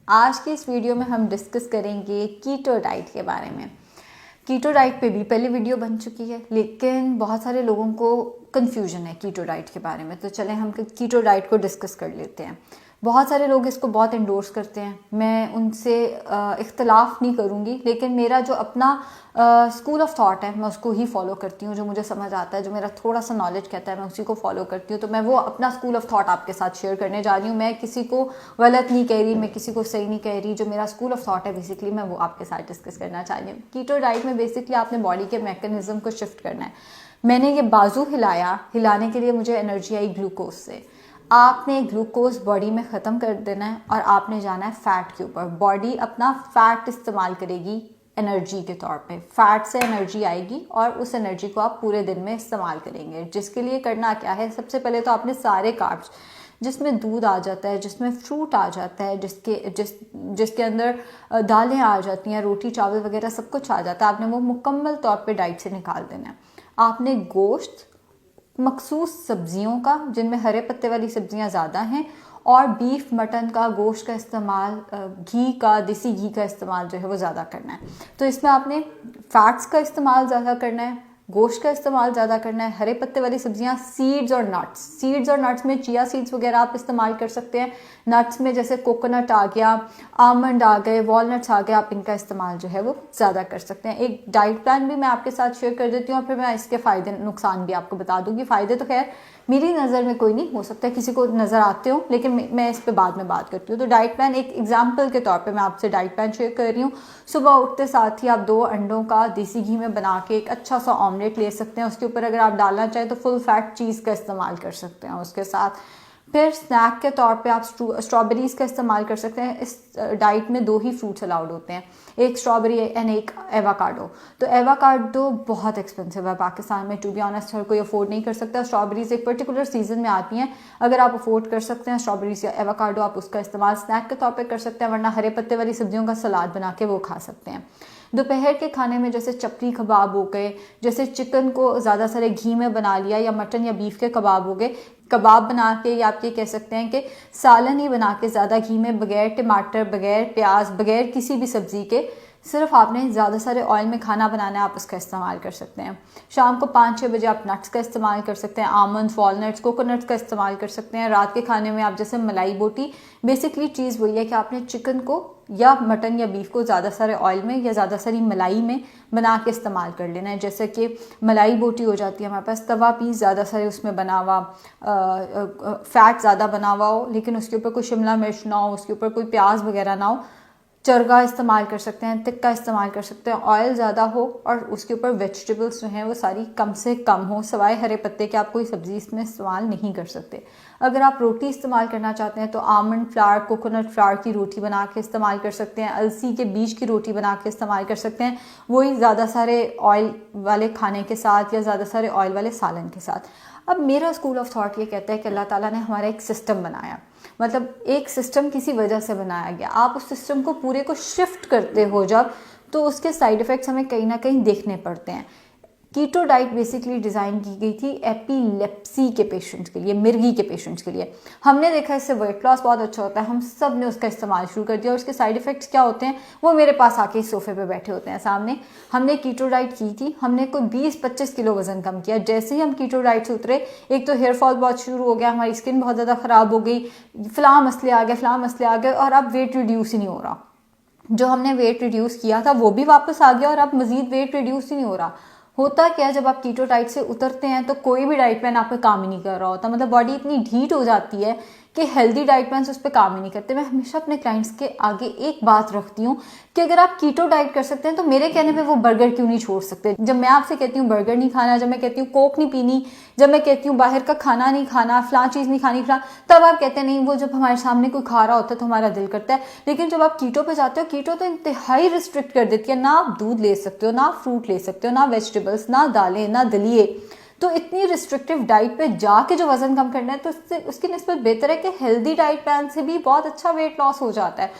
आज की इस वीडियो में हम डिस्कस करेंगे कीटो डाइट के बारे में। कीटो डाइट पे भी पहले वीडियो बन चुकी है, लेकिन बहुत सारे लोगों को कंफ्यूजन है कीटो डाइट के बारे में, तो चलें हम कीटो डाइट को डिस्कस कर लेते हैं। बहुत सारे लोग इसको बहुत एंडोर्स करते हैं, मैं उनसे इख्तलाफ नहीं करूँगी, लेकिन मेरा जो अपना स्कूल ऑफ थॉट है मैं उसको ही फॉलो करती हूँ। जो मुझे समझ आता है, जो मेरा थोड़ा सा नॉलेज कहता है, मैं उसी को फॉलो करती हूँ। तो मैं वो अपना स्कूल ऑफ थॉट आपके साथ शेयर करने जा रही हूँ। मैं किसी को गलत नहीं कह रही, मैं किसी को सही नहीं कह रही। जो मेरा स्कूल ऑफ थॉट है बेसिकली मैं वो आपके साथ डिस्कस करना चाह रही हूँ। कीटो डाइट में बेसिकली आपने बॉडी के मैकेनिज्म को शिफ्ट करना है। मैंने ये बाजू हिलाया, हिलाने के लिए मुझे एनर्जी आई ग्लूकोज से। आपने ग्लूकोज बॉडी में ख़त्म कर देना है और आपने जाना है फैट के ऊपर। बॉडी अपना फैट इस्तेमाल करेगी एनर्जी के तौर पे। फैट से एनर्जी आएगी और उस एनर्जी को आप पूरे दिन में इस्तेमाल करेंगे। जिसके लिए करना क्या है, सबसे पहले तो आपने सारे कार्ब्स जिसमें दूध आ जाता है, जिसमें फ्रूट आ जाता है, जिसके अंदर दालें आ जाती हैं, रोटी चावल वगैरह सब कुछ आ जाता है, आपने वो मुकम्मल तौर पे डाइट से निकाल देना है। आपने गोश्त, मखसूस सब्जियों का जिनमें हरे पत्ते वाली सब्जियां ज़्यादा हैं, और बीफ मटन का गोश्त का इस्तेमाल, घी का, देसी घी का इस्तेमाल जो है वो ज़्यादा करना है। तो इसमें आपने फैट्स का इस्तेमाल ज़्यादा करना है, गोश्त का इस्तेमाल ज़्यादा करना है, हरे पत्ते वाली सब्जियां, सीड्स और नट्स। सीड्स और नट्स में चिया सीड्स वगैरह आप इस्तेमाल कर सकते हैं। नट्स में जैसे कोकोनट आ गया, आमंड आ गए, वॉलनट्स आ गए, आप इनका इस्तेमाल जो है वो ज़्यादा कर सकते हैं। एक डाइट प्लान भी मैं आपके साथ शेयर कर देती हूँ और फिर मैं इसके फ़ायदे नुकसान भी आपको बता दूँगी। फ़ायदे तो खैर मेरी नज़र में कोई नहीं, हो सकता है किसी को नज़र आते हो, लेकिन मैं इस पे बाद में बात करती हूँ। तो डाइट प्लान एक एग्जांपल के तौर पे मैं आपसे डाइट प्लान शेयर कर रही हूँ। सुबह उठते साथ ही आप 2 अंडों का देसी घी में बना के एक अच्छा सा ऑमलेट ले सकते हैं। उसके ऊपर अगर आप डालना चाहें तो फुल फैट चीज़ का इस्तेमाल कर सकते हैं उसके साथ। फिर स्नैक के तौर पे आप स्ट्रॉबेरीज का इस्तेमाल कर सकते हैं। इस डाइट में 2 ही फ्रूट्स अलाउड होते हैं, एक स्ट्रॉबेरी एंड एक एवाकाडो। तो एवाकाडो बहुत एक्सपेंसिव है पाकिस्तान में, टू बी ऑनेस्ट हर कोई अफोर्ड नहीं कर सकता। स्ट्रॉबेरीज एक पर्टिकुलर सीजन में आती हैं, अगर आप अफोर्ड कर सकते हैं स्ट्रॉबेरीज या एवाकाडो, आप उसका इस्तेमाल स्नैक के तौर पर कर सकते हैं, वरना हरे पत्ते वाली सब्जियों का सलाद बना के वो खा सकते हैं। दोपहर के खाने में जैसे चपली कबाब हो गए, जैसे चिकन को ज़्यादा सारे घी में बना लिया, या मटन या बीफ के कबाब हो गए, कबाब बना के, या आप ये कह सकते हैं कि सालन ही बना के ज़्यादा घी में, बगैर टमाटर, बगैर प्याज, बगैर किसी भी सब्ज़ी के, सिर्फ आपने ज़्यादा सारे ऑयल में खाना बनाना है, आप उसका इस्तेमाल कर सकते हैं। शाम को 5-6 बजे आप नट्स का इस्तेमाल कर सकते हैं, आमंड्स, वॉलनट्स, कोकोनट्स का इस्तेमाल कर सकते हैं। रात के खाने में आप जैसे मलाई बोटी, बेसिकली चीज़ वही है कि आपने चिकन को या मटन या बीफ को ज़्यादा सारे ऑयल में या ज़्यादा सारी मलाई में बना के इस्तेमाल कर लेना है। जैसे कि मलाई बोटी हो जाती है हमारे पास, तवा पीस ज़्यादा सारे उसमें बना हुआ, फैट ज़्यादा बना हुआ हो, लेकिन उसके ऊपर कोई शिमला मिर्च ना हो, उसके ऊपर कोई प्याज वगैरह ना हो। चरगा इस्तेमाल कर सकते हैं, तिक्का इस्तेमाल कर सकते हैं, ऑयल ज़्यादा हो, और उसके ऊपर वेजिटेबल्स जो हैं वो सारी कम से कम हो, सिवाय हरे पत्ते के आप कोई सब्ज़ी इसमें इस्तेमाल नहीं कर सकते। अगर आप रोटी इस्तेमाल करना चाहते हैं तो आमंड फ्लावर, कोकोनट फ्लावर की रोटी बना के इस्तेमाल कर सकते हैं, अलसी के बीज की रोटी बना के इस्तेमाल कर सकते हैं, वही ज़्यादा सारे ऑयल वाले खाने के साथ या ज़्यादा सारे ऑयल वाले सालन के साथ। अब मेरा स्कूल ऑफ थॉट ये कहता है कि अल्लाह ताला ने हमारा एक सिस्टम बनाया, मतलब एक सिस्टम किसी वजह से बनाया गया। आप उस सिस्टम को पूरे को शिफ्ट करते हो जब, तो उसके साइड इफ़ेक्ट्स हमें कहीं ना कहीं देखने पड़ते हैं। कीटो डाइट बेसिकली डिज़ाइन की गई थी एपिलेप्सी के पेशेंट्स के लिए, मिर्गी के पेशेंट्स के लिए। हमने देखा इससे वेट लॉस बहुत अच्छा होता है, हम सब ने उसका इस्तेमाल शुरू कर दिया। और उसके साइड इफ़ेक्ट्स क्या होते हैं वो मेरे पास आके इस सोफे पे बैठे होते हैं सामने। हमने कीटो डाइट की थी, हमने कोई 20-25 किलो वजन कम किया। जैसे ही हम कीटो डाइट से उतरे, एक तो हेयर फॉल बहुत शुरू हो गया, हमारी स्किन बहुत ज़्यादा ख़राब हो गई, फलां मसले आ गए, और अब वेट रिड्यूस ही नहीं हो रहा। जो हमने वेट रिड्यूस किया था वो भी वापस आ गया, और अब मजीद वेट रिड्यूस ही नहीं हो रहा। होता क्या है, जब आप कीटो डाइट से उतरते हैं तो कोई भी डाइट प्लान आप पे काम ही नहीं कर रहा होता, मतलब बॉडी इतनी ढीठ हो जाती है कि हेल्दी डाइट प्लान उस पर काम ही नहीं करते। मैं हमेशा अपने क्लाइंट्स के आगे एक बात रखती हूँ कि अगर आप कीटो डाइट कर सकते हैं तो मेरे कहने पे वो बर्गर क्यों नहीं छोड़ सकते। जब मैं आपसे कहती हूँ बर्गर नहीं खाना, जब मैं कहती हूँ कोक नहीं पीनी, जब मैं कहती हूँ बाहर का खाना नहीं खाना, फलां चीज़ नहीं खानी फलां, तब आप कहते हैं नहीं, वो जब हमारे सामने कोई खा रहा होता है तो हमारा दिल करता है। लेकिन जब आप कीटो पे जाते हो, कीटो तो इंतहाई रिस्ट्रिक्ट कर देती है, ना आप दूध ले सकते हो, ना फ्रूट ले सकते हो, ना वेजिटेबल्स, ना दालें, ना दलिए। तो इतनी रिस्ट्रिक्टिव डाइट पे जाके जो वजन कम करना है, तो उसकी निस्बत बेहतर है कि हेल्दी डाइट प्लान से भी बहुत अच्छा वेट लॉस हो जाता है।